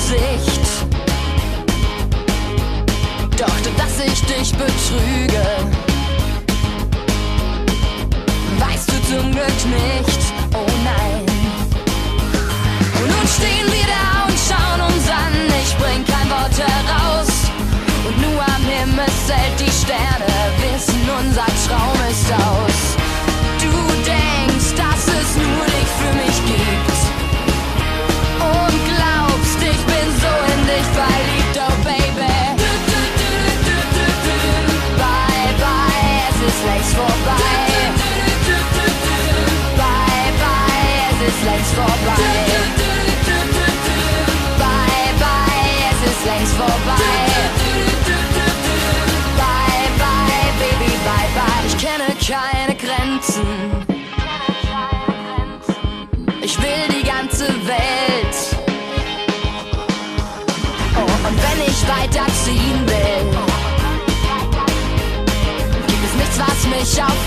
Gesicht. Doch dass ich dich betrüge, weißt du zum Glück nicht, oh nein. Und nun stehen wir da und schauen uns an, ich bring kein Wort heraus. Und nur am Himmelszelt die Sterne wissen, unser Traum ist aus. Du denkst, dass es nur dich für mich gibt und glaubst, ich bin so in dich verliebt, oh Baby. Bye, bye, es ist längst vorbei. Bye, bye, es ist längst vorbei. Bye, bye, es ist längst vorbei. Bye, bye, Baby, bye, bye. Ich kenne keine Grenzen. Ich will die ganze Welt. Oh, und wenn ich weiterziehen will, gibt es nichts, was mich aufhält.